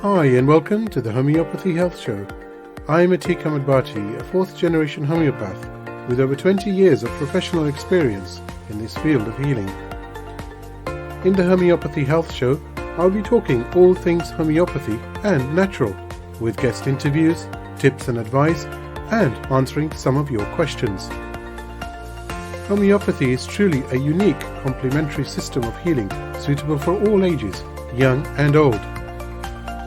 Hi and welcome to the Homeopathy Health Show. I'm Materia Medica, a fourth-generation homeopath with over 20 years of professional experience in this field of healing. In the Homeopathy Health Show, I'll be talking all things homeopathy and natural, with guest interviews, tips and advice, and answering some of your questions. Homeopathy is truly a unique complementary system of healing suitable for all ages, young and old.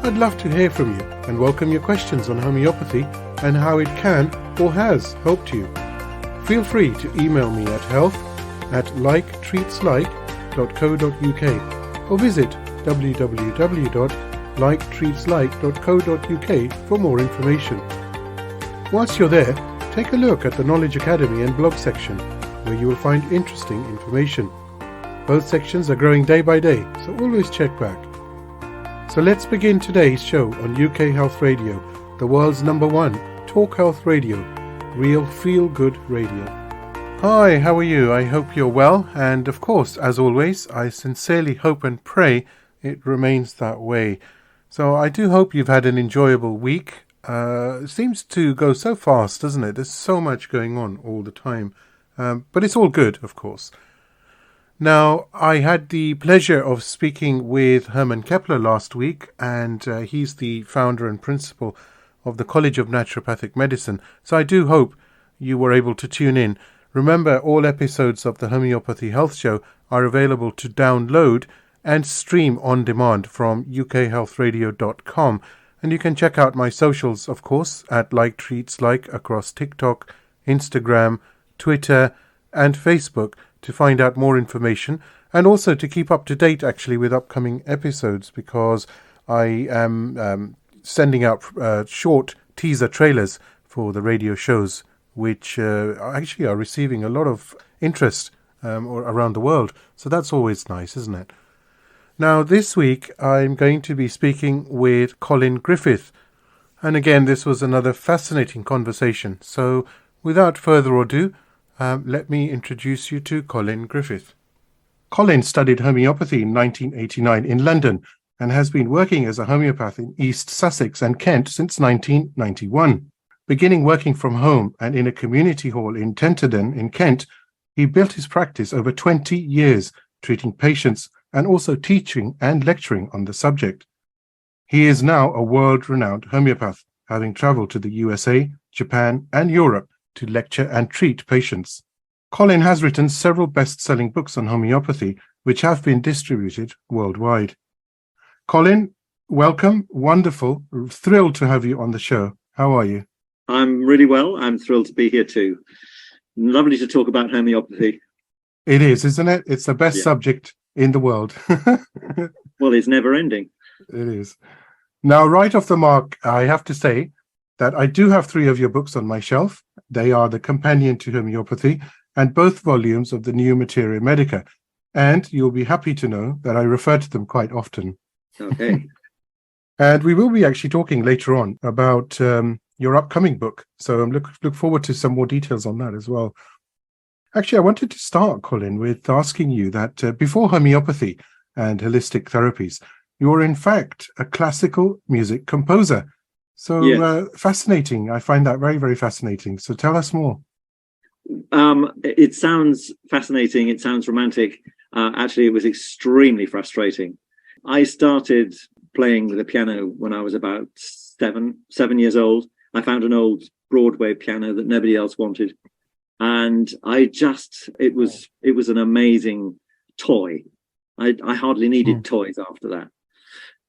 I'd love to hear from you and welcome your questions on homeopathy and how it can or has helped you. Feel free to email me at health@liketreatslike.co.uk or visit www.liketreatslike.co.uk for more information. Once you're there, take a look at the Knowledge Academy and blog section, where you will find interesting information. Both sections are growing day by day, so always check back. So let's begin today's show on UK Health Radio, the world's #1 talk health radio, real feel-good radio. Hi, how are you? I hope you're well, and of course, as always, I sincerely hope and pray it remains that way. So I do hope you've had an enjoyable week. It seems to go so fast, doesn't it? There's so much going on all the time, but it's all good, of course. Now, I had the pleasure of speaking with Herman Kepler last week, and he's the founder and principal of the College of Naturopathic Medicine, so I do hope you were able to tune in. Remember, all episodes of the Homeopathy Health Show are available to download and stream on demand from ukhealthradio.com, and you can check out my socials, of course, at Like Treats Like across TikTok, Instagram, Twitter, and Facebook, to find out more information and also to keep up to date actually with upcoming episodes, because I am sending out short teaser trailers for the radio shows, which actually are receiving a lot of interest around the world. So that's always nice, isn't it? Now, this week I'm going to be speaking with Colin Griffith. And again, this was another fascinating conversation. So without further ado, let me introduce you to Colin Griffith. Colin studied homeopathy in 1989 in London and has been working as a homeopath in East Sussex and Kent since 1991. Beginning working from home and in a community hall in Tenterden in Kent, he built his practice over 20 years, treating patients and also teaching and lecturing on the subject. He is now a world-renowned homeopath, having travelled to the USA, Japan and Europe to lecture and treat patients. Colin has written several best-selling books on homeopathy, which have been distributed worldwide. Colin, welcome. Wonderful. Thrilled to have you on the show. How are you? I'm really well. I'm thrilled to be here too. Lovely to talk about homeopathy. It is, isn't it? It's the best subject in the world. Well, it's never ending. It is. Now, right off the mark, I have to say that I do have 3 of your books on my shelf. They are the companion to homeopathy and both volumes of the new Materia Medica. And you'll be happy to know that I refer to them quite often. Okay. And we will be actually talking later on about your upcoming book. So I'm look forward to some more details on that as well. Actually, I wanted to start, Colin, with asking you that before homeopathy and holistic therapies, you're in fact a classical music composer. So yes. Fascinating. I find that very, very fascinating. So tell us more. It sounds fascinating. It sounds romantic. Actually, it was extremely frustrating. I started playing the piano when I was about seven years old. I found an old Broadway piano that nobody else wanted. And it was an amazing toy. I hardly needed toys after that.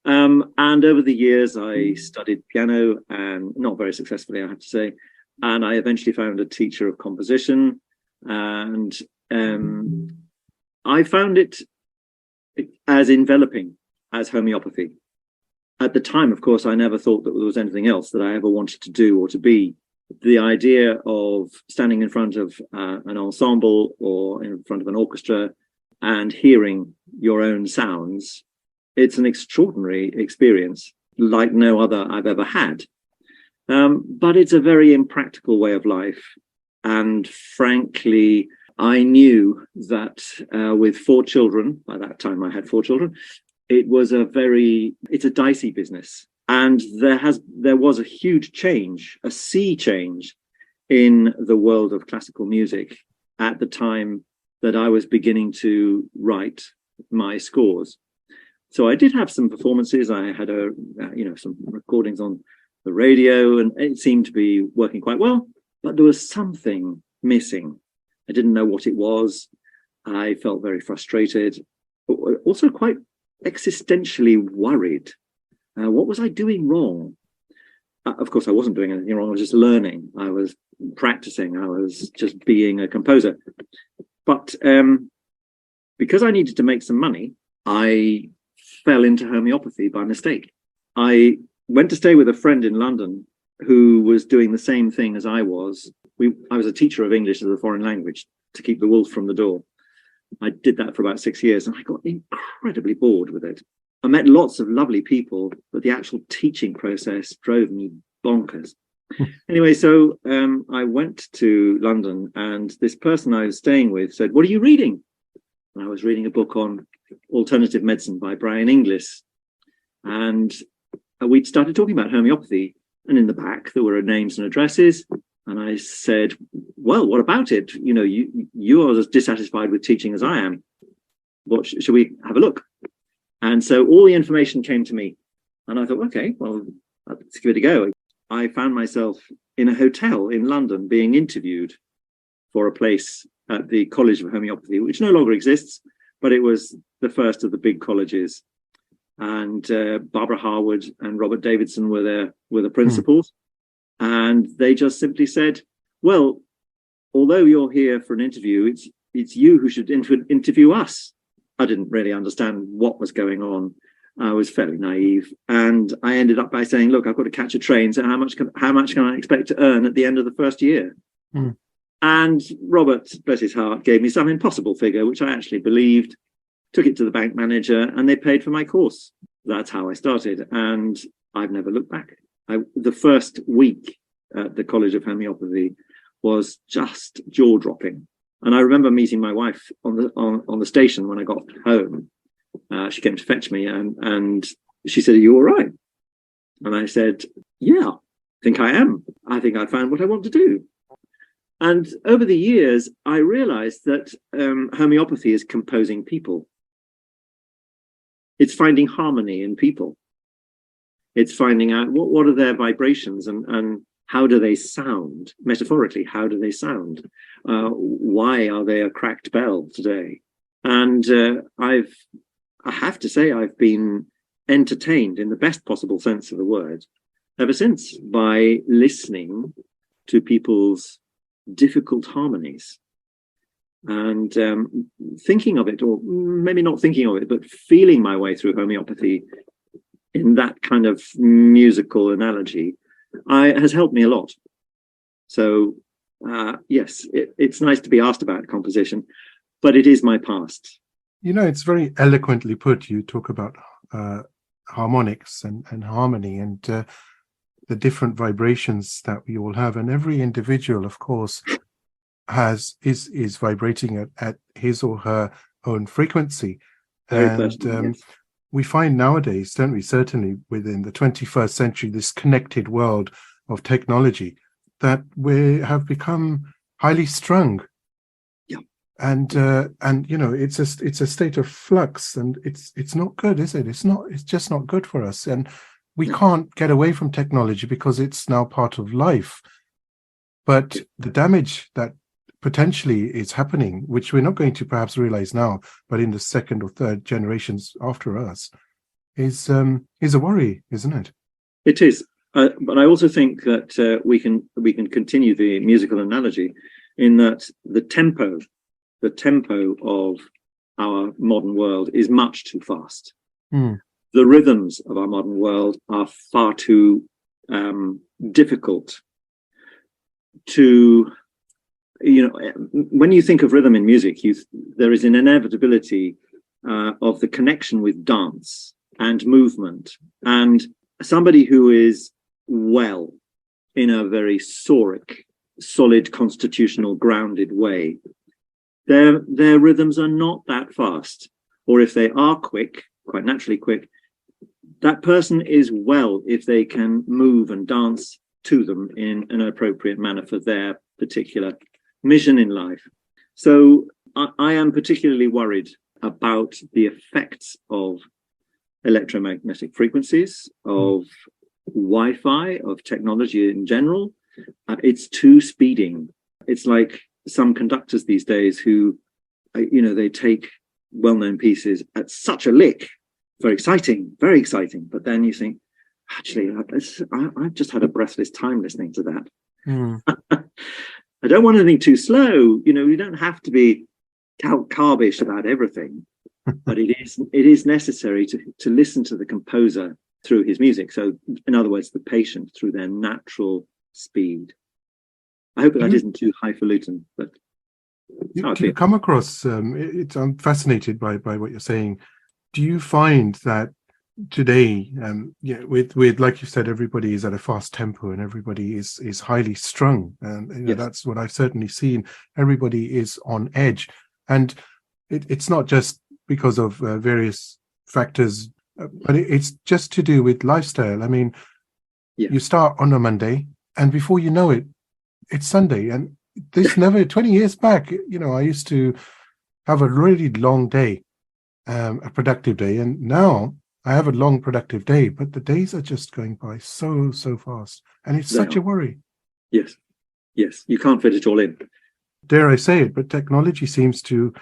And over the years, I studied piano, and not very successfully, I have to say. And I eventually found a teacher of composition, and I found it as enveloping as homeopathy. At the time, of course, I never thought that there was anything else that I ever wanted to do or to be. The idea of standing in front of an ensemble or in front of an orchestra and hearing your own sounds, it's an extraordinary experience like no other I've ever had. But it's a very impractical way of life. And frankly, I knew that with 4 children, by that time I had 4 children, it's a dicey business. And there was a huge change, a sea change in the world of classical music at the time that I was beginning to write my scores. So I did have some performances. I had some recordings on the radio, and it seemed to be working quite well, but there was something missing. I didn't know what it was. I felt very frustrated, also quite existentially worried. What was I doing wrong? Of course, I wasn't doing anything wrong. I was just learning. I was practicing. I was just being a composer. But because I needed to make some money, I fell into homeopathy by mistake. I went to stay with a friend in London who was doing the same thing as I was. I was a teacher of English as a foreign language to keep the wolves from the door. I did that for about 6 years, and I got incredibly bored with it. I met lots of lovely people, but the actual teaching process drove me bonkers. Anyway, so I went to London, and this person I was staying with said, "What are you reading?" And I was reading a book on alternative medicine by Brian Inglis. And we'd started talking about homeopathy. And in the back, there were names and addresses. And I said, "Well, what about it? You know, you are as dissatisfied with teaching as I am. What should we have a look?" And so all the information came to me. And I thought, okay, well, let's give it a go. I found myself in a hotel in London being interviewed for a place at the College of Homeopathy, which no longer exists, but it was the first of the big colleges. And Barbara Harwood and Robert Davidson were the principals. And they just simply said, "Well, although you're here for an interview, it's you who should interview us." I didn't really understand what was going on. I was fairly naive, and I ended up by saying, "Look, I've got to catch a train. So how much can I expect to earn at the end of the first year?" And Robert, bless his heart, gave me some impossible figure, which I actually believed. Took it to the bank manager, and they paid for my course. That's how I started, and I've never looked back. The first week at the College of Homeopathy was just jaw-dropping. And I remember meeting my wife on the station when I got home. She came to fetch me, and she said, "Are you all right?" And I said, "Yeah, I think I am. I think I found what I want to do." And over the years, I realized that homeopathy is composing people. It's finding harmony in people. It's finding out what are their vibrations and how do they sound, metaphorically, how do they sound? Why are they a cracked bell today? And I have to say, I've been entertained in the best possible sense of the word ever since by listening to people's difficult harmonies and thinking of it, or maybe not thinking of it, but feeling my way through homeopathy in that kind of musical analogy has helped me a lot. So yes, it's nice to be asked about composition, but it is my past. You know, it's very eloquently put. You talk about harmonics and harmony and the different vibrations that we all have, and every individual, of course, is vibrating at his or her own frequency. And yes. We find nowadays, don't we, certainly within the 21st century, this connected world of technology, that we have become highly strung. Yeah. And you know, it's a state of flux, and it's not good, is it? It's just not good for us. And we can't get away from technology because it's now part of life. But the damage that potentially is happening, which we're not going to perhaps realize now, but in the second or third generations after us, is a worry, isn't it? It is. But I also think that we can continue the musical analogy in that the tempo of our modern world is much too fast. The rhythms of our modern world are far too difficult to, you know, when you think of rhythm in music, there is an inevitability of the connection with dance and movement, and somebody who is well in a very sauric, solid, constitutional, grounded way, their rhythms are not that fast, or if they are quick, quite naturally quick, that person is well if they can move and dance to them in an appropriate manner for their particular mission in life. So I am particularly worried about the effects of electromagnetic frequencies, of Wi-Fi, of technology in general. It's too speeding. It's like some conductors these days who, they take well-known pieces at such a lick. Very exciting, but then you think, actually, I've just had a breathless time listening to that. I don't want anything too slow. You don't have to be carbish about everything, but it is necessary to listen to the composer through his music. So, in other words, the patient through their natural speed. I hope that isn't too highfalutin, but do you come across? I'm fascinated by what you're saying. Do you find that today, with like you said, everybody is at a fast tempo and everybody is highly strung, and yes. That's what I've certainly seen. Everybody is on edge, and it's not just because of various factors, but it's just to do with lifestyle. I mean, you start on a Monday, and before you know it, it's Sunday, and this never 20 years back. I used to have a really long day. A productive day, and now I have a long productive day, but the days are just going by so fast, and it's such a worry. Yes, you can't fit it all in. Dare I say it, but technology seems to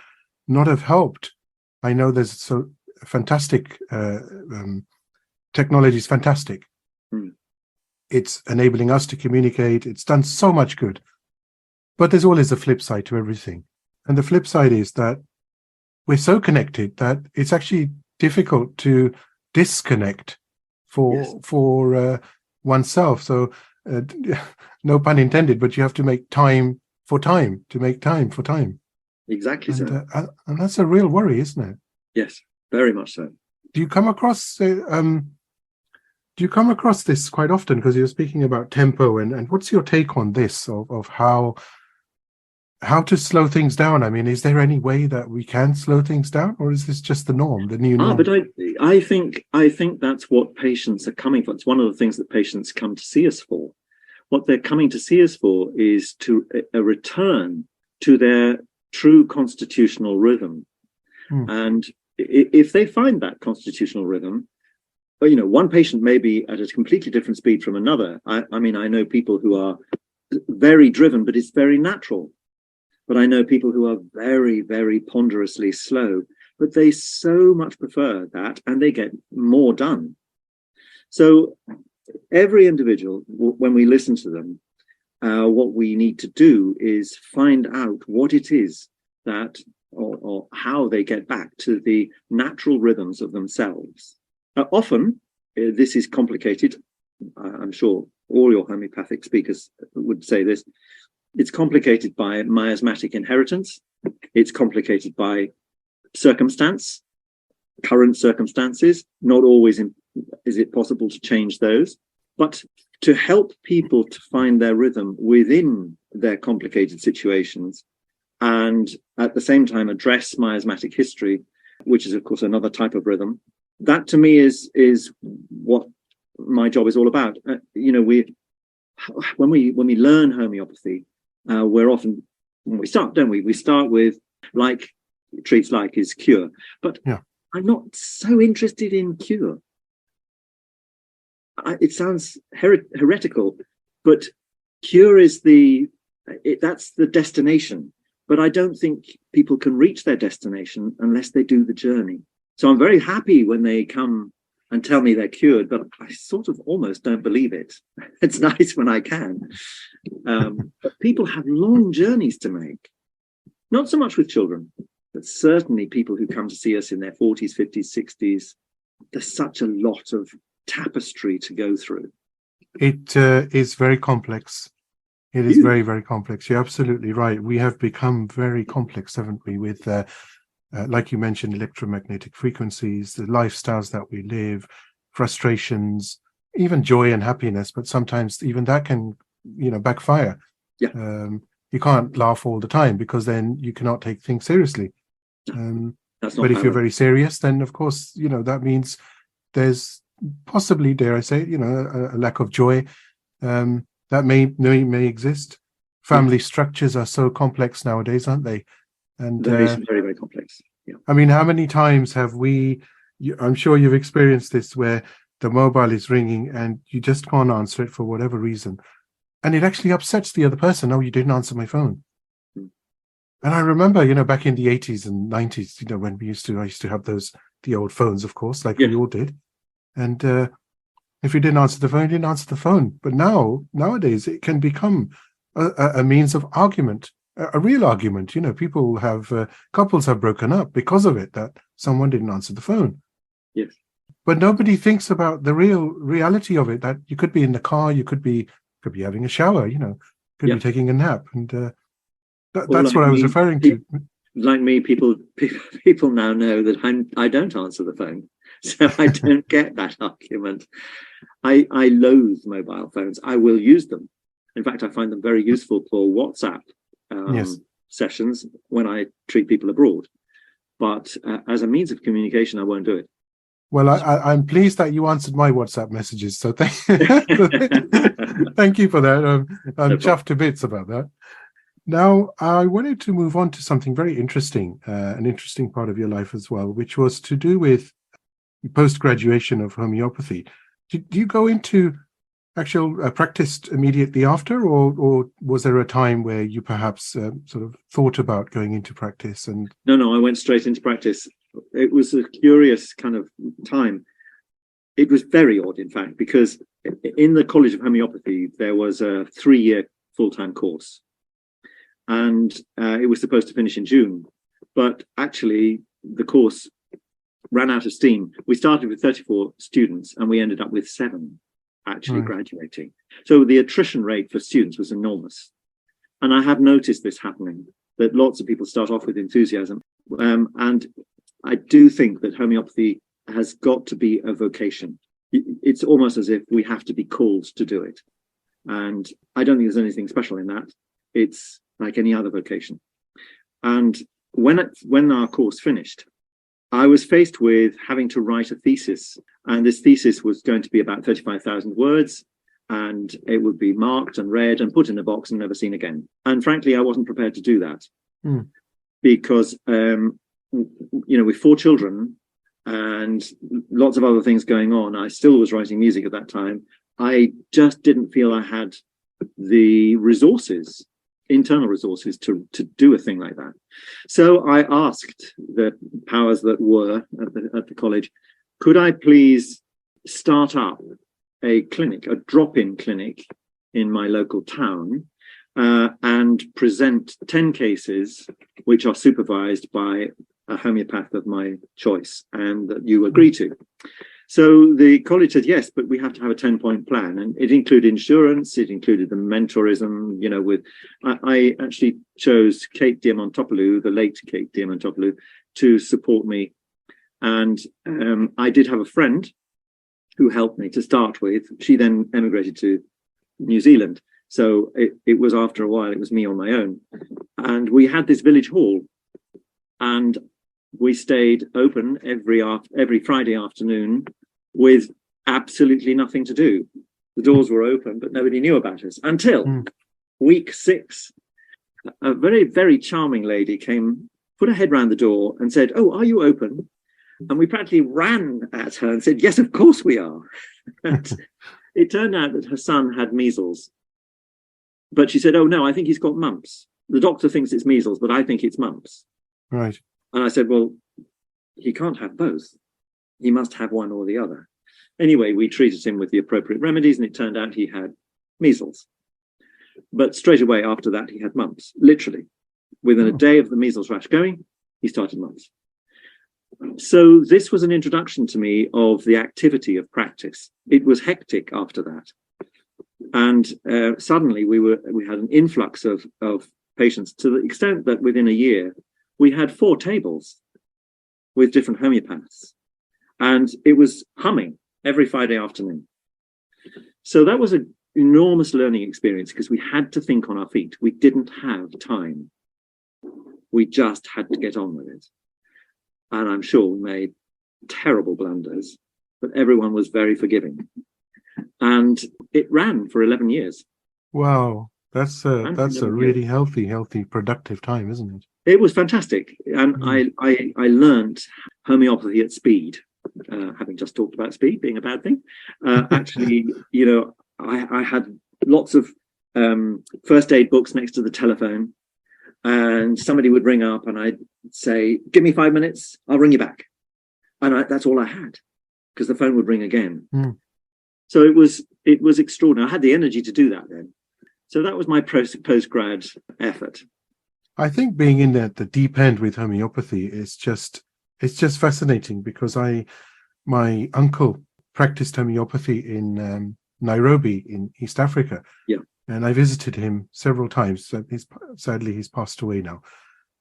not have helped. I know there's so fantastic technology is fantastic. It's enabling us to communicate. It's done so much good, but there's always a flip side to everything, and the flip side is that we're so connected that it's actually difficult to disconnect for oneself. So, no pun intended, but you have to make time for time to make time for time. Exactly, and, and that's a real worry, isn't it? Yes, very much so. Do you come across this quite often? Because you're speaking about tempo, and what's your take on this of how to slow things down? I mean, is there any way that we can slow things down, or is this just the norm, the new norm? But I think that's what patients are coming for. It's one of the things that patients come to see us for. What they're coming to see us for is to a return to their true constitutional rhythm. And if they find that constitutional rhythm, one patient may be at a completely different speed from another. I mean, I know people who are very driven, but it's very natural. But I know people who are very, very ponderously slow, but they so much prefer that, and they get more done. So every individual, when we listen to them, what we need to do is find out what it is that, or how they get back to the natural rhythms of themselves. Often, this is complicated. I'm sure all your homeopathic speakers would say this. It's complicated by miasmatic inheritance. It's complicated by circumstance, current circumstances. Not always is it possible to change those. But to help people to find their rhythm within their complicated situations, and at the same time address miasmatic history, which is, of course, another type of rhythm, that to me is what my job is all about. When we learn homeopathy, we're often, when we start, don't we? We start with like treats like is cure, but I'm not so interested in cure. It sounds heretical, but cure is that's the destination. But I don't think people can reach their destination unless they do the journey. So I'm very happy when they come and tell me they're cured, but I sort of almost don't believe it. It's nice when I can. But people have long journeys to make, not so much with children, but certainly people who come to see us in their 40s, 50s, 60s. There's such a lot of tapestry to go through. It is very complex. It is very, very complex. You're absolutely right. We have become very complex, haven't we, with like you mentioned, electromagnetic frequencies, the lifestyles that we live, frustrations, even joy and happiness. But sometimes even that can, backfire. You can't laugh all the time because then you cannot take things seriously. But if you're very serious, then of course, that means there's possibly, dare I say, a lack of joy that may exist. Family structures are so complex nowadays, aren't they? And very, very complex. Yeah. I mean, how many times have I'm sure you've experienced this, where the mobile is ringing and you just can't answer it for whatever reason. And it actually upsets the other person. Oh, you didn't answer my phone. Mm. And I remember, back in the 80s and 90s, when I used to have the old phones, of course, like we all did. And if you didn't answer the phone, you didn't answer the phone. But nowadays, it can become a means of argument, a real argument. Couples have broken up because of it, that someone didn't answer the phone. Yes. But nobody thinks about the reality of it, that you could be in the car, you could be having a shower, could be taking a nap. And that's like what I was referring to. Like me, people now know that I don't answer the phone. So I don't get that argument. I loathe mobile phones. I will use them. In fact, I find them very useful for WhatsApp sessions when I treat people abroad. But as a means of communication, I won't do it. Well, I'm pleased that you answered my WhatsApp messages. So thank you for that. I'm chuffed to bits about that. Now, I wanted to move on to something very interesting, an interesting part of your life as well, which was to do with post-graduation of homeopathy. Do you go into actual practice immediately after, or was there a time where you perhaps sort of thought about going into practice? And No, I went straight into practice. It was a curious kind of time. It was very odd, in fact, because in the College of Homeopathy, there was a 3-year full-time course. And it was supposed to finish in June. But actually, the course ran out of steam. We started with 34 students, and we ended up with 7 actually graduating. So the attrition rate for students was enormous. And I have noticed this happening, that lots of people start off with enthusiasm. And I do think that homeopathy has got to be a vocation. It's almost as if we have to be called to do it. And I don't think there's anything special in that. It's like any other vocation. And when our course finished, I was faced with having to write a thesis. And this thesis was going to be about 35,000 words. And it would be marked and read and put in a box and never seen again. And frankly, I wasn't prepared to do that. Because, with 4 children and lots of other things going on, I still was writing music at that time. I just didn't feel I had the resources, internal resources to do a thing like that. So I asked the powers that were at the college, could I please start up a clinic, a drop-in clinic in my local town, and present 10 cases which are supervised by a homeopath of my choice and that you agree to. So the college said, yes, but we have to have a 10-point plan. And it included insurance, it included the mentorism, I actually chose Kate Diamantopoulou, the late Kate Diamantopoulou, to support me. And I did have a friend who helped me to start with. She then emigrated to New Zealand. So it was after a while, it was me on my own. And we had this village hall. And we stayed open every Friday afternoon with absolutely nothing to do. The doors were open, but nobody knew about us until week 6. A very, very charming lady came, put her head round the door and said, "Oh, are you open?" And we practically ran at her and said, "Yes, of course we are." And it turned out that her son had measles. But she said, "Oh, no, I think he's got mumps. The doctor thinks it's measles, but I think it's mumps." Right. And I said, well, he can't have both. He must have one or the other. Anyway, we treated him with the appropriate remedies, and it turned out he had measles. But straight away after that, he had mumps. Literally, within a day of the measles rash going, he started mumps. So this was an introduction to me of the activity of practice. It was hectic after that. And suddenly we had an influx of patients, to the extent that within a year, we had 4 tables with different homeopaths, and it was humming every Friday afternoon. So that was an enormous learning experience, because we had to think on our feet. We didn't have time. We just had to get on with it. And I'm sure we made terrible blunders. but everyone was very forgiving. And it ran for 11 years. Wow, that's a Ran for 11 really years. healthy, productive time, isn't it? It was fantastic. And I learned homeopathy at speed, having just talked about speed being a bad thing. Actually, I had lots of first aid books next to the telephone, and somebody would ring up and I'd say, give me 5 minutes, I'll ring you back. And that's all I had, because the phone would ring again. So it was extraordinary. I had the energy to do that then. So that was my post-grad effort. I think being in at the deep end with homeopathy is just fascinating, because my uncle practiced homeopathy in Nairobi in East Africa. Yeah. And I visited him several times. Sadly, he's passed away now.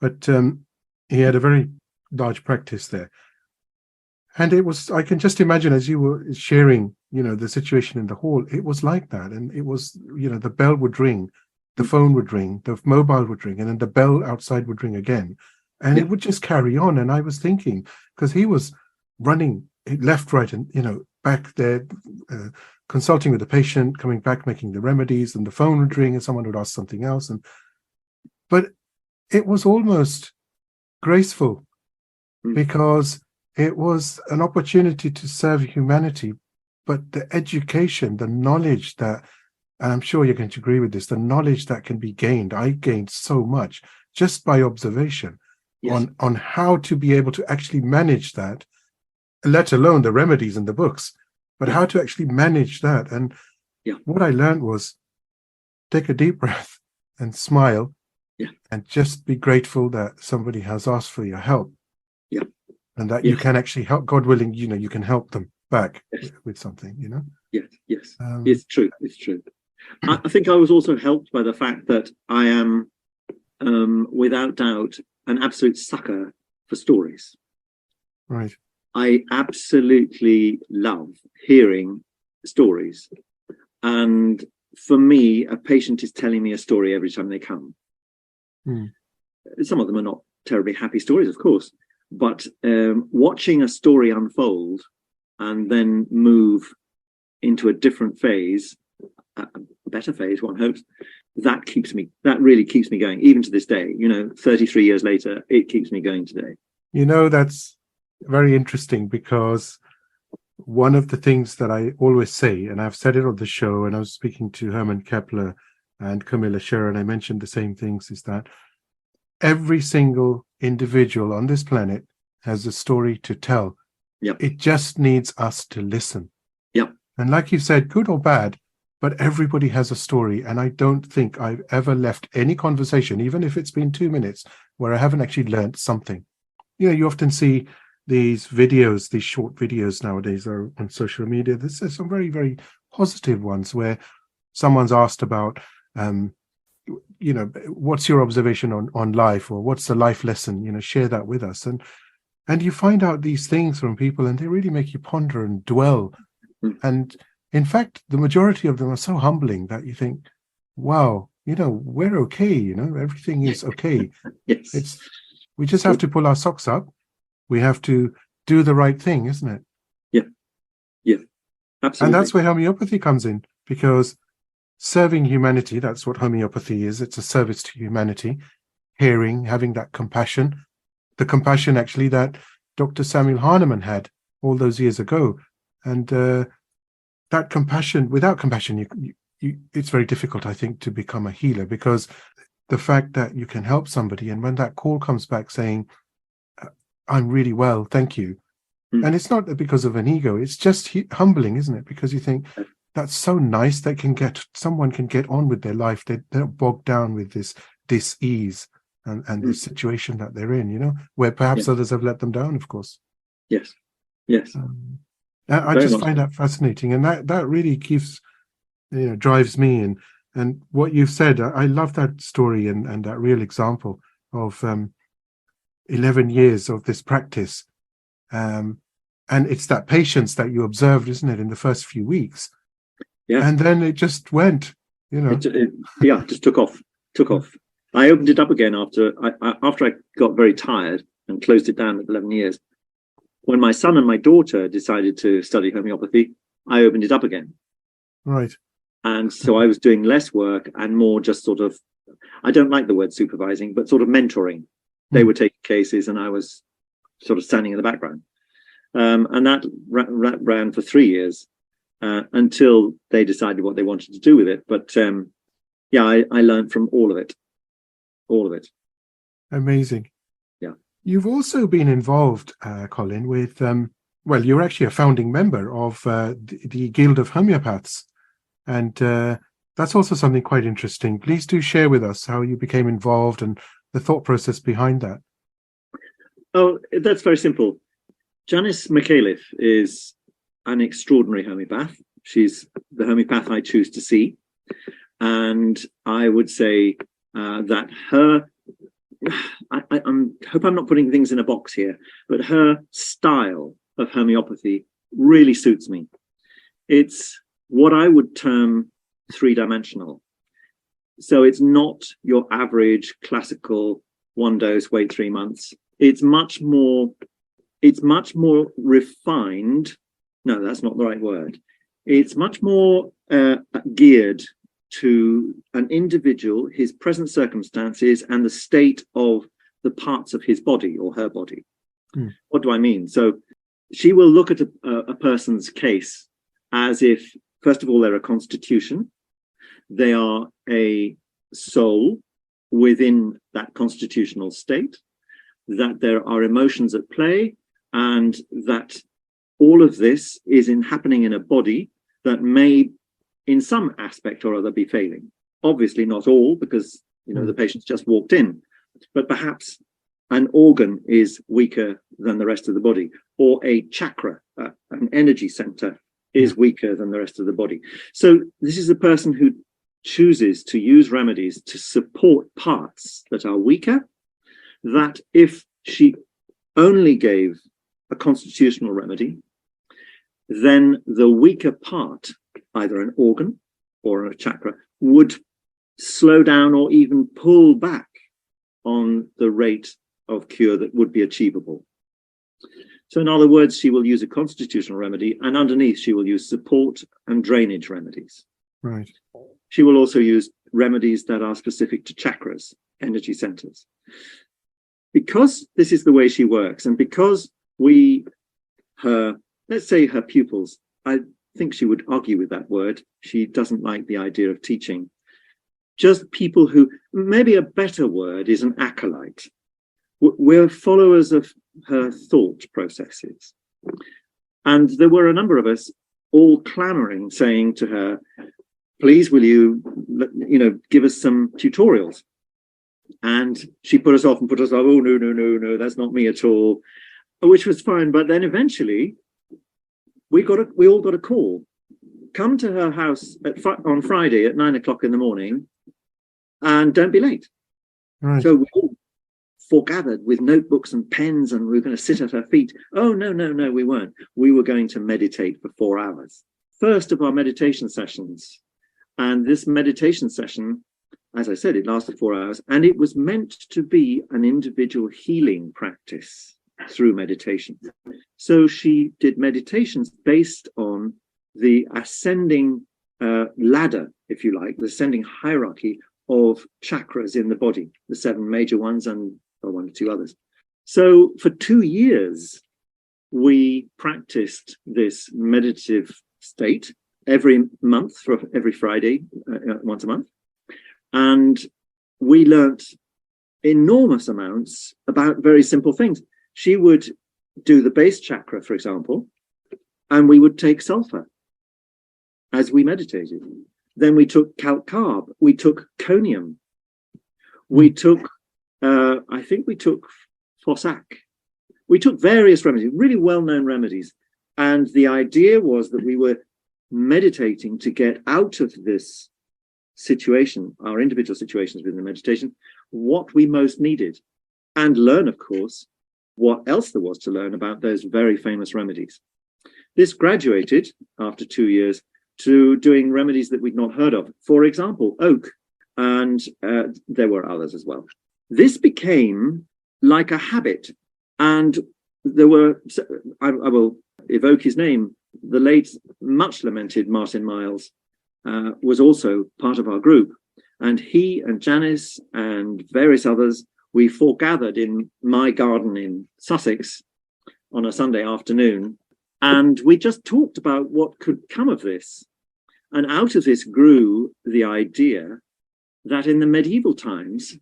But he had a very large practice there. And I can just imagine, as you were sharing, the situation in the hall, it was like that. And it was, the bell would ring, the phone would ring, the mobile would ring, and then the bell outside would ring again. And it would just carry on. And I was thinking, because he was running left, right, and, back there, consulting with the patient, coming back, making the remedies, and the phone would ring and someone would ask something else. But it was almost graceful, because it was an opportunity to serve humanity. But the education, the knowledge that, and I'm sure you're going to agree with this, the knowledge that can be gained, I gained so much just by observation on how to be able to actually manage that, let alone the remedies in the books, but how to actually manage that. And what I learned was, take a deep breath and smile, and just be grateful that somebody has asked for your help. And that you can actually help, God willing, you can help them back with something, Yes. It's true. I think I was also helped by the fact that I am, without doubt, an absolute sucker for stories. Right. I absolutely love hearing stories. And for me, a patient is telling me a story every time they come. Some of them are not terribly happy stories, of course. But watching a story unfold and then move into a different phase, a better phase, one hopes, that really keeps me going, even to this day. 33 years later, it keeps me going today. That's very interesting, because one of the things that I always say, and I've said it on the show, and I was speaking to Herman Kepler and Camilla Scherer, and I mentioned the same things, is that every single individual on this planet has a story to tell. It just needs us to listen. And like you said, good or bad, but everybody has a story. And I don't think I've ever left any conversation, even if it's been 2 minutes, where I haven't actually learned something. You often see these videos, these short videos nowadays are on social media. There's some very, very positive ones where someone's asked about what's your observation on life, or what's the life lesson, share that with us. And you find out these things from people, and they really make you ponder and dwell. And in fact, the majority of them are so humbling that you think, wow, we're okay, everything is okay. We just have to pull our socks up. We have to do the right thing, isn't it? Yeah, absolutely. And that's where homeopathy comes in, because serving humanity, that's what homeopathy is. It's a service to humanity, caring, having that compassion, the compassion actually that Dr. Samuel Hahnemann had all those years ago. And that compassion, without compassion, it's very difficult, I think, to become a healer, because the fact that you can help somebody, and when that call comes back saying, I'm really well, thank you. And it's not because of an ego, it's just humbling, isn't it? Because you think, that's so nice that someone can get on with their life. They're not bogged down with this dis-ease and the situation that they're in, where perhaps others have let them down, of course. Yes. I just find that fascinating, and that really keeps, drives me. And what you've said, I love that story and that real example of 11 years of this practice. And it's that patience that you observed, isn't it, in the first few weeks? And then it just went, It just took off. I opened it up again after I got very tired and closed it down at 11 years. When my son and my daughter decided to study homeopathy, I opened it up again. Right. And so I was doing less work and more just sort of, I don't like the word supervising, but sort of mentoring. They were taking cases and I was sort of standing in the background. And that ran for 3 years until they decided what they wanted to do with it. But yeah, I learned from all of it. All of it. Amazing. Yeah. You've also been involved, Colin, with, well, you're actually a founding member of the Guild of Homeopaths. And that's also something quite interesting. Please do share with us how you became involved and the thought process behind that. Oh, that's very simple. Janice McAuliffe is an extraordinary homeopath. She's the homeopath I choose to see. And I would say that her, I hope I'm not putting things in a box here, but her style of homeopathy really suits me. It's what I would term three-dimensional. So it's not your average classical one dose, wait 3 months. It's much more refined. No, that's not the right word. It's much more geared to an individual, his present circumstances, and the state of the parts of his body or her body. What do I mean? So she will look at a person's case as if, first of all, they're a constitution. They are a soul within that constitutional state, that there are emotions at play, and that all of this is happening in a body that may, in some aspect or other, be failing. Obviously not all, because the patient's just walked in, but perhaps an organ is weaker than the rest of the body, or a chakra, an energy center, is weaker than the rest of the body. So this is a person who chooses to use remedies to support parts that are weaker, that if she only gave a constitutional remedy, then the weaker part, either an organ or a chakra, would slow down or even pull back on the rate of cure that would be achievable. So in other words, she will use a constitutional remedy, and underneath she will use support and drainage remedies. Right. She will also use remedies that are specific to chakras, energy centers. Because this is the way she works, and because let's say her pupils, I think she would argue with that word. She doesn't like the idea of teaching. Just people who, maybe a better word is an acolyte. We're followers of her thought processes. And there were a number of us all clamoring, saying to her, please, will you give us some tutorials? And she put us off. Oh, no, that's not me at all, which was fine. But then eventually we all got a call. Come to her house on Friday at 9 o'clock in the morning and don't be late. Right. So we all foregathered with notebooks and pens, and we were going to sit at her feet. Oh, no, we weren't. We were going to meditate for 4 hours. First of our meditation sessions. And this meditation session, as I said, it lasted 4 hours, and it was meant to be an individual healing practice through meditation. So she did meditations based on the ascending ladder, if you like, the ascending hierarchy of chakras in the body, the 7 major ones and 1 or 2 others. So for 2 years, we practiced this meditative state every month, for every Friday, once a month. And we learnt enormous amounts about very simple things. She would do the base chakra, for example, and we would take sulfur as we meditated. Then we took calcarb, we took conium, we took, I think we took Fossac. We took various remedies, really well-known remedies. And the idea was that we were meditating to get out of this situation, our individual situations within the meditation, what we most needed, and learn, of course, what else there was to learn about those very famous remedies. This graduated after 2 years to doing remedies that we'd not heard of. For example, oak, and there were others as well. This became like a habit, and there were, I will evoke his name, the late, much lamented Martin Miles was also part of our group. And he and Janice and various others, we foregathered in my garden in Sussex on a Sunday afternoon. And we just talked about what could come of this. And out of this grew the idea that in the medieval times,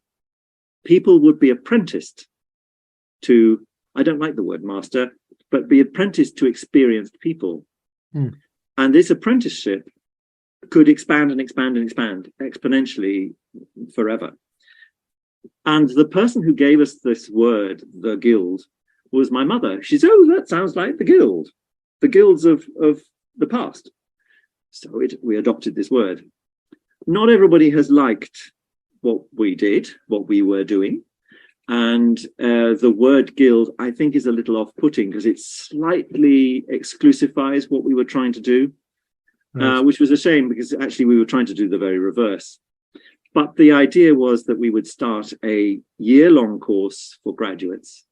people would be apprenticed to, I don't like the word master, but be apprenticed to experienced people. And this apprenticeship could expand and expand and expand exponentially forever. And the person who gave us this word, the guild, was my mother. She said, oh, that sounds like the guilds of the past. So we adopted this word. Not everybody has liked what we did, what we were doing. And the word guild, I think, is a little off-putting because it slightly exclusifies what we were trying to do, which was a shame because actually we were trying to do the very reverse. But the idea was that we would start a year-long course for graduates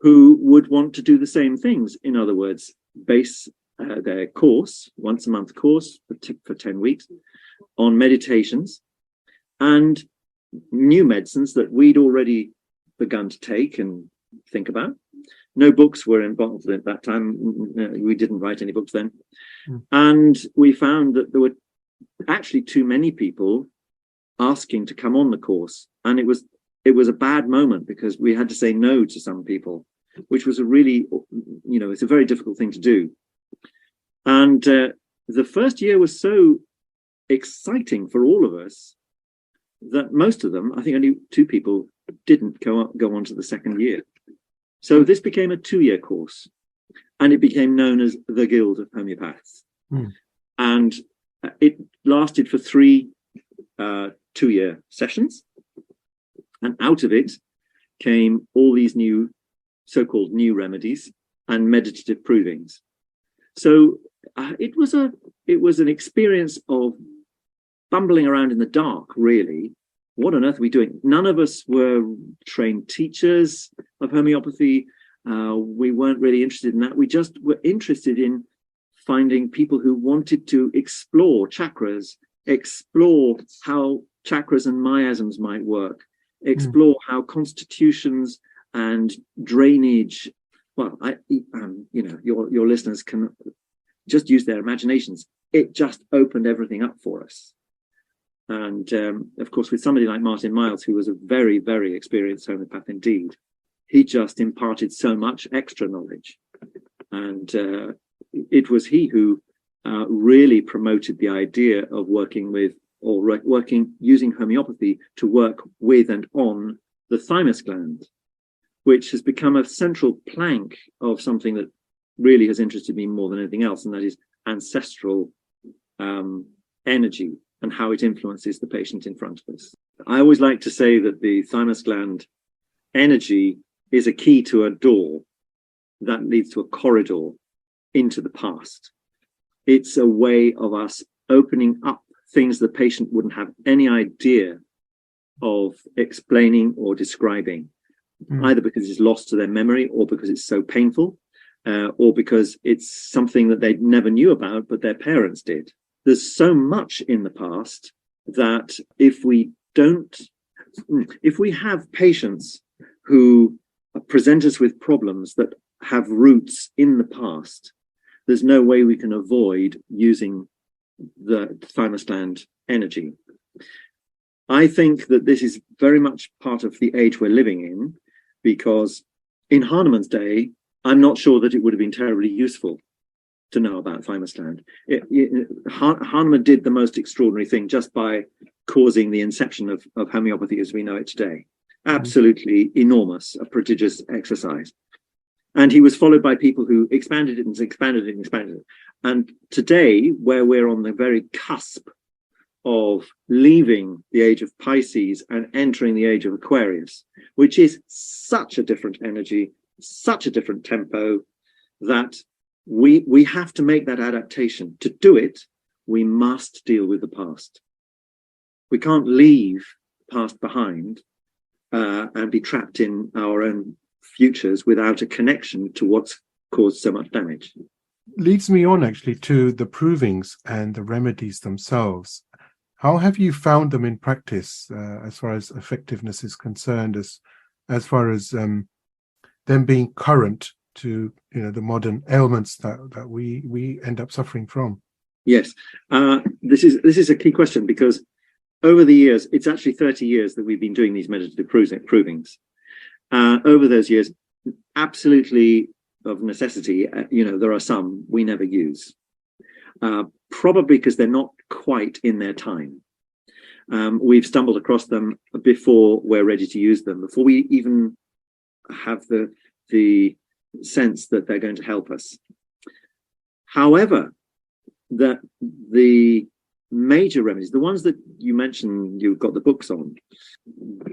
who would want to do the same things. In other words, base their course, once a month course for 10 weeks on meditations and new medicines that we'd already begun to take and think about. No books were involved at that time. We didn't write any books then. And we found that there were actually too many people asking to come on the course. And it was a bad moment because we had to say no to some people, which was a really, it's a very difficult thing to do. And the first year was so exciting for all of us that most of them, I think only 2 people, didn't go on to the second year. So this became a 2-year course, and it became known as the Guild of Homeopaths. And it lasted for 3 2-year sessions, and out of it came all these new so-called new remedies and meditative provings. So it was an experience of bumbling around in the dark, really. What on earth are we doing? None of us were trained teachers of homeopathy. We weren't really interested in that. We just were interested in finding people who wanted to explore chakras, explore how chakras and miasms might work, explore how constitutions and drainage. Well, your listeners can just use their imaginations. It just opened everything up for us. And of course, with somebody like Martin Miles, who was a very, very experienced homeopath indeed, he just imparted so much extra knowledge. And it was he who really promoted the idea of working with, or using homeopathy to work with and on the thymus gland, which has become a central plank of something that really has interested me more than anything else, and that is ancestral energy and how it influences the patient in front of us. I always like to say that the thymus gland energy is a key to a door that leads to a corridor into the past. It's a way of us opening up things the patient wouldn't have any idea of explaining or describing, either because it's lost to their memory, or because it's so painful, or because it's something that they never knew about, but their parents did. There's so much in the past that if we have patients who present us with problems that have roots in the past, there's no way we can avoid using the thymus gland energy. I think that this is very much part of the age we're living in, because in Hahnemann's day, I'm not sure that it would have been terribly useful to know about thymus gland. Hahnemann did the most extraordinary thing just by causing the inception of homeopathy as we know it today. Absolutely enormous, a prodigious exercise. And he was followed by people who expanded it and expanded it and expanded it. And today, where we're on the very cusp of leaving the age of Pisces and entering the age of Aquarius, which is such a different energy, such a different tempo, that we have to make that adaptation. To do it, we must deal with the past. We can't leave the past behind and be trapped in our own futures without a connection to what's caused so much damage. Leads me on actually to the provings and the remedies themselves. How have you found them in practice as far as effectiveness is concerned, as far as them being current to the modern ailments that we end up suffering from? Yes, this is a key question, because over the years, it's actually 30 years that we've been doing these meditative provings. Over those years, absolutely of necessity, there are some we never use, probably because they're not quite in their time. We've stumbled across them before we're ready to use them, before we even have the sense that they're going to help us. However, that the major remedies, the ones that you mentioned, you've got the books on.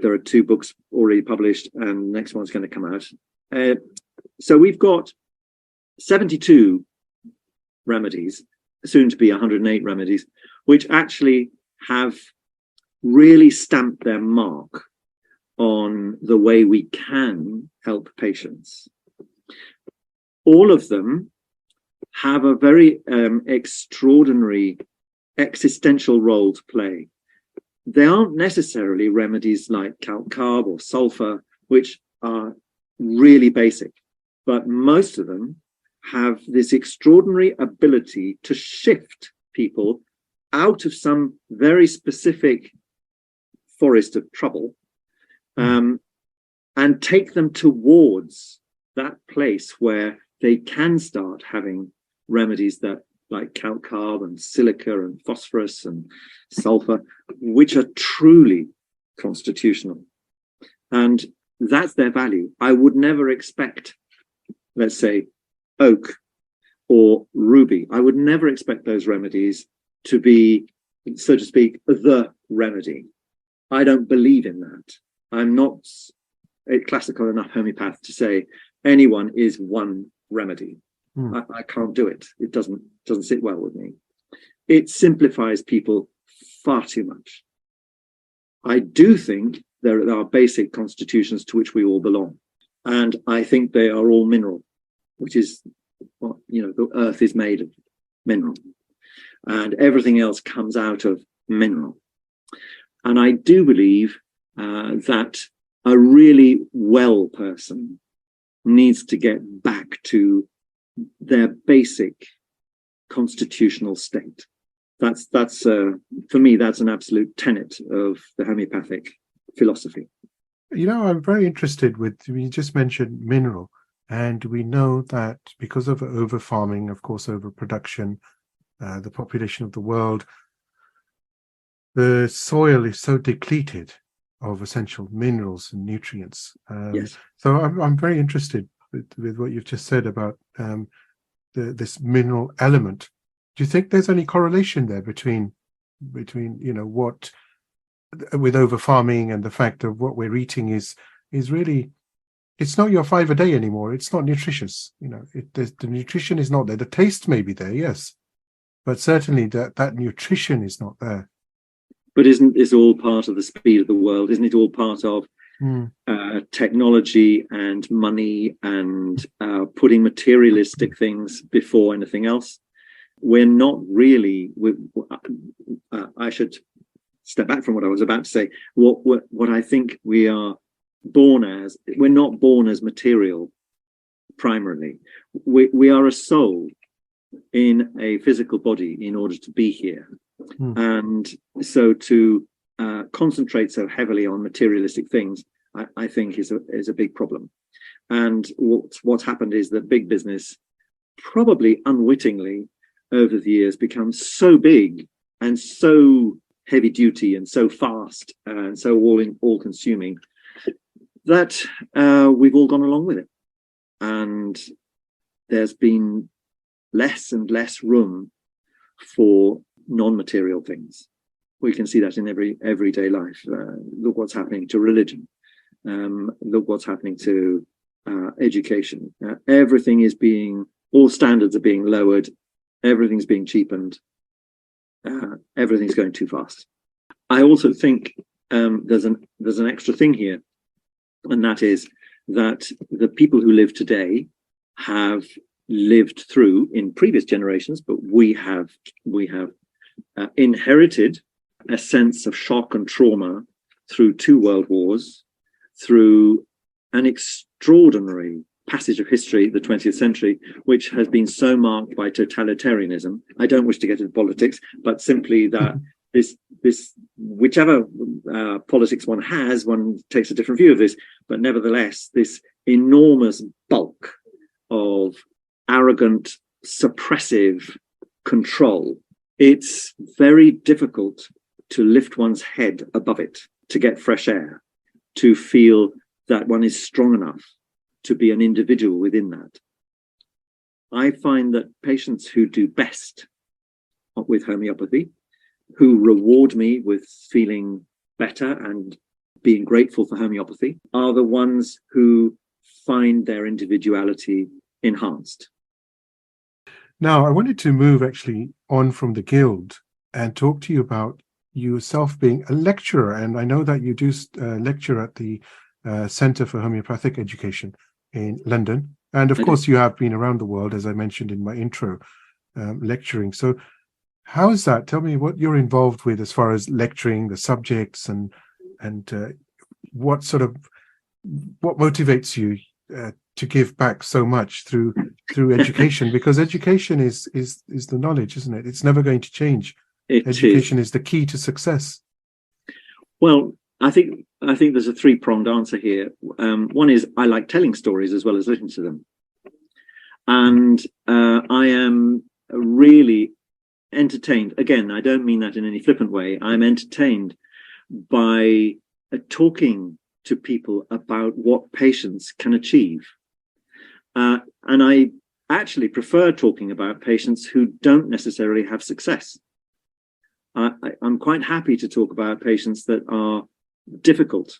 There are 2 books already published, and the next one's going to come out. So we've got 72 remedies, soon to be 108 remedies, which actually have really stamped their mark on the way we can help patients. All of them have a very extraordinary existential role to play. They aren't necessarily remedies like calc-carb or sulfur, which are really basic, but most of them have this extraordinary ability to shift people out of some very specific forest of trouble, and take them towards that place where they can start having remedies that, like calc-carb and silica and phosphorus and sulfur, which are truly constitutional. And that's their value. I would never expect, let's say, oak or ruby. I would never expect those remedies to be, so to speak, the remedy. I don't believe in that. I'm not a classical enough homeopath to say anyone is one remedy. I can't do it. It doesn't sit well with me. It simplifies people far too much. I do think there are basic constitutions to which we all belong, and I think they are all mineral, which is what the earth is made of, mineral, and everything else comes out of mineral. And I do believe that a really well person needs to get back to their basic constitutional state. That's for me, that's an absolute tenet of the homeopathic philosophy. I'm very interested with, you just mentioned mineral, and we know that because of over farming, of course, overproduction, the population of the world, the soil is so depleted of essential minerals and nutrients. Yes. So I'm very interested with what you've just said about this mineral element. Do you think there's any correlation there between what, with over farming, and the fact of what we're eating is really, it's not your 5 a day anymore. It's not nutritious. The nutrition is not there. The taste may be there, yes, but certainly that nutrition is not there. But isn't this all part of the speed of the world? Isn't it all part of technology and money and putting materialistic things before anything else? We're not really. I should step back from what I was about to say. What I think we are born as. We're not born as material primarily. We are a soul in a physical body in order to be here. And so to concentrate so heavily on materialistic things, I think is a big problem. And what's happened is that big business, probably unwittingly over the years, becomes so big and so heavy duty and so fast and so all consuming that we've all gone along with it. And there's been less and less room for non-material things. We can see that in everyday life. Look what's happening to religion. Look what's happening to education. Everything is all standards are being lowered. Everything's being cheapened. Everything's going too fast. I also think there's an extra thing here, and that is that the people who live today have lived through in previous generations, but we have inherited a sense of shock and trauma through 2 world wars, through an extraordinary passage of history, the 20th century, which has been so marked by totalitarianism. I don't wish to get into politics, but simply that this whichever politics one has, one takes a different view of this, but nevertheless, this enormous bulk of arrogant, suppressive control. It's very difficult to lift one's head above it, to get fresh air, to feel that one is strong enough to be an individual within that. I find that patients who do best with homeopathy, who reward me with feeling better and being grateful for homeopathy, are the ones who find their individuality enhanced. Now, I wanted to move actually on from the guild and talk to you about yourself being a lecturer. And I know that you do lecture at the Centre for Homeopathic Education in London. And of course, you have been around the world, as I mentioned in my intro, lecturing. So how is that? Tell me what you're involved with as far as lecturing, the subjects, and what motivates you to give back so much through education, because education is the knowledge, isn't it? It's never going to change. Education is the key to success. Well, I think there's a 3-pronged answer here. One is I like telling stories as well as listening to them, and I am really entertained. Again, I don't mean that in any flippant way. I'm entertained by talking to people about what patients can achieve. And I actually prefer talking about patients who don't necessarily have success. I'm quite happy to talk about patients that are difficult.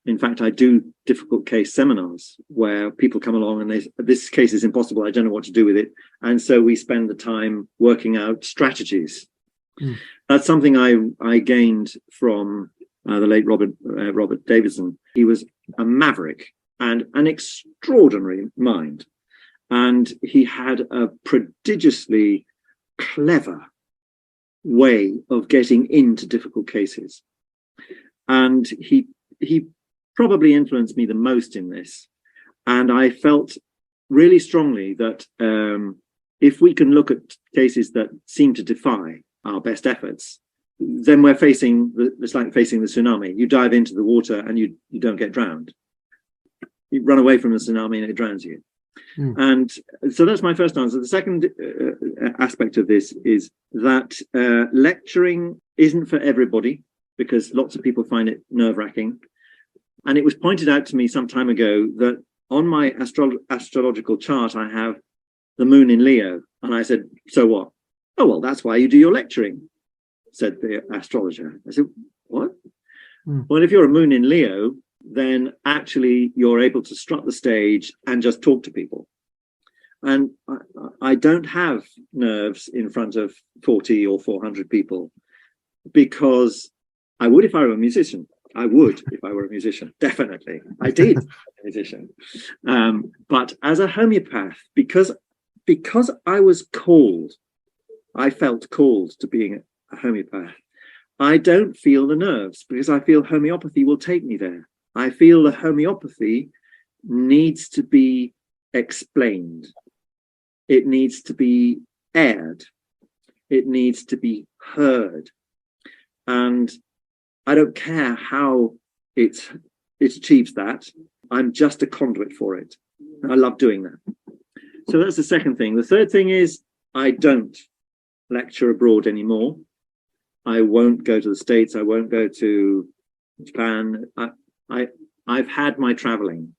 In fact, I do difficult case seminars where people come along and this case is impossible, I don't know what to do with it. And so we spend the time working out strategies. That's something I gained from the late Robert Davidson. He was a maverick and an extraordinary mind. And he had a prodigiously clever way of getting into difficult cases. And he probably influenced me the most in this. And I felt really strongly that if we can look at cases that seem to defy our best efforts, then we're it's like facing the tsunami. You dive into the water and you don't get drowned. You run away from the tsunami and it drowns you. And so that's my first answer. The second aspect of this is that lecturing isn't for everybody, because lots of people find it nerve-wracking. And it was pointed out to me some time ago that on my astrological chart, I have the moon in Leo. And I said, so what? Oh, well, that's why you do your lecturing, said the astrologer. I said, what? Well, if you're a moon in Leo, then actually you're able to strut the stage and just talk to people. And I don't have nerves in front of 40 or 400 people, because I would if I were a musician. I would if I were a musician, definitely. I did a musician. But as a homeopath, because I was called, I felt called to being a homeopath, I don't feel the nerves, because I feel homeopathy will take me there. I feel the homeopathy needs to be explained. It needs to be aired. It needs to be heard. And I don't care how it achieves that. I'm just a conduit for it. And I love doing that. So that's the second thing. The third thing is I don't lecture abroad anymore. I won't go to the States. I won't go to Japan. I've had my traveling.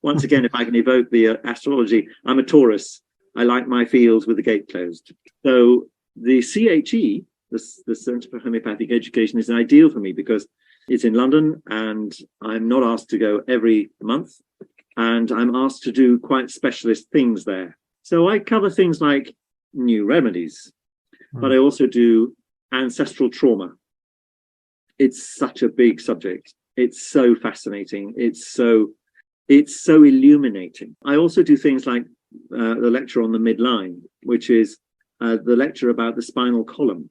Once again, if I can evoke the astrology, I'm a Taurus. I like my fields with the gate closed. So the CHE, the Centre for Homeopathic Education, is ideal for me because it's in London and I'm not asked to go every month, and I'm asked to do quite specialist things there. So I cover things like new remedies, but I also do ancestral trauma. It's such a big subject. It's so fascinating. It's so It's so illuminating. I also do things like the lecture on the midline, which is the lecture about the spinal column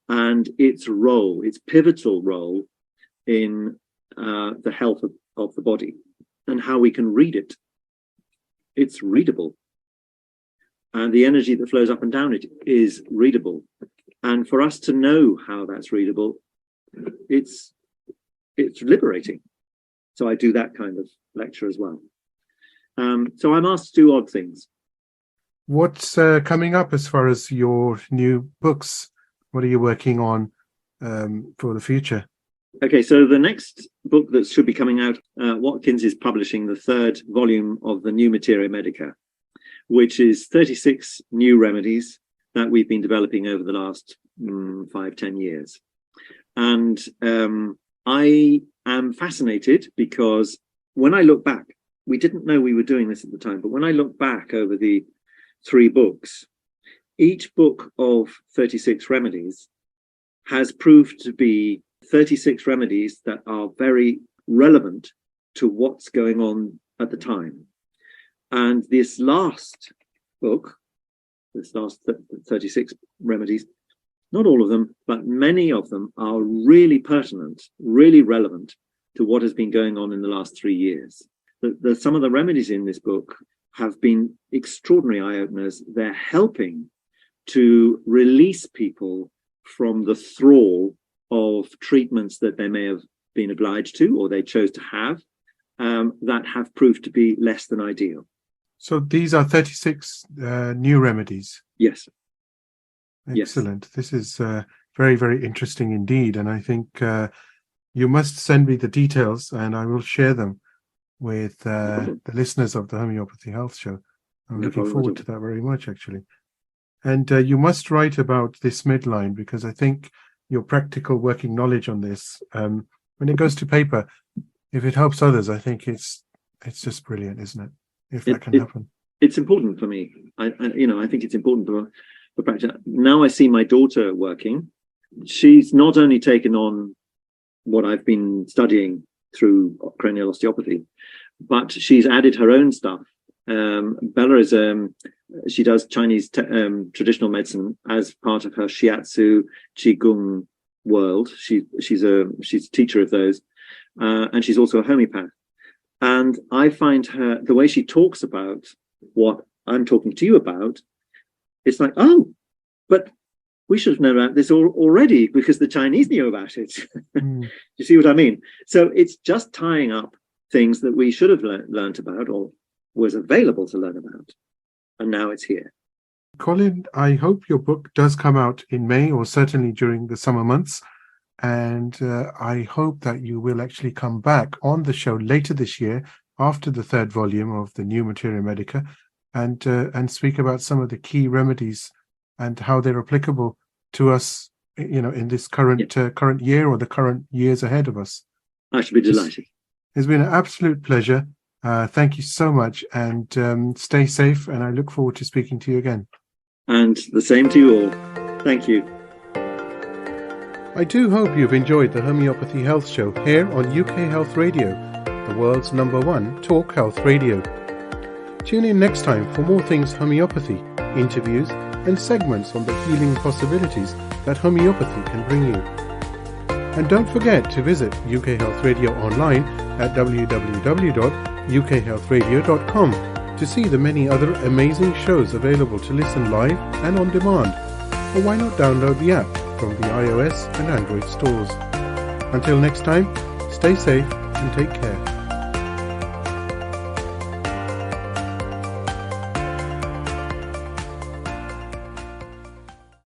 and its role, its pivotal role in the health of the body and how we can read it. It's readable. And the energy that flows up and down it is readable. And for us to know how that's readable, it's liberating. So I do that kind of lecture as well. So I'm asked to do odd things. What's coming up as far as your new books? What are you working on for the future? Okay, so the next book that should be coming out, Watkins is publishing the 3rd volume of the new Materia Medica, which is 36 new remedies that we've been developing over the last 5-10 years. And I am fascinated because when I look back, we didn't know we were doing this at the time, but when I look back over the 3 books, each book of 36 remedies has proved to be 36 remedies that are very relevant to what's going on at the time. And this last book, this last 36 remedies, not all of them, but many of them are really pertinent, really relevant to what has been going on in the last 3 years. Some of the remedies in this book have been extraordinary eye-openers. They're helping to release people from the thrall of treatments that they may have been obliged to or they chose to have that have proved to be less than ideal. So these are 36 new remedies? Yes. Excellent. Yes. This is very, very interesting indeed. And I think you must send me the details and I will share them with the listeners of the Homeopathy Health Show. I'm looking forward to that very much, actually. And you must write about this midline because I think your practical working knowledge on this, when it goes to paper, if it helps others, I think it's just brilliant, isn't it? If that can happen. It's important for me. I think it's important for practice. Now I see my daughter working. She's not only taken on what I've been studying through cranial osteopathy, but she's added her own stuff. Bella is she does Chinese traditional medicine as part of her shiatsu qigong world. She's a teacher of those, and she's also a homeopath. And I find the way she talks about what I'm talking to you about, it's like, oh, but we should have known about this already because the Chinese knew about it. You see what I mean? So it's just tying up things that we should have learned about or was available to learn about. And now it's here. Colin, I hope your book does come out in May or certainly during the summer months. And I hope that you will actually come back on the show later this year after the 3rd volume of the new Materia Medica and speak about some of the key remedies and how they're applicable to us, in this current year or the current years ahead of us. I should be delighted. It's been an absolute pleasure. Thank you so much and stay safe. And I look forward to speaking to you again. And the same to you all. Thank you. I do hope you've enjoyed the Homeopathy Health Show here on UK Health Radio, the world's #1 talk health radio. Tune in next time for more things homeopathy, interviews and segments on the healing possibilities that homeopathy can bring you. And don't forget to visit UK Health Radio online at www.ukhealthradio.com to see the many other amazing shows available to listen live and on demand. Or why not download the app from the iOS and Android stores. Until next time, stay safe and take care.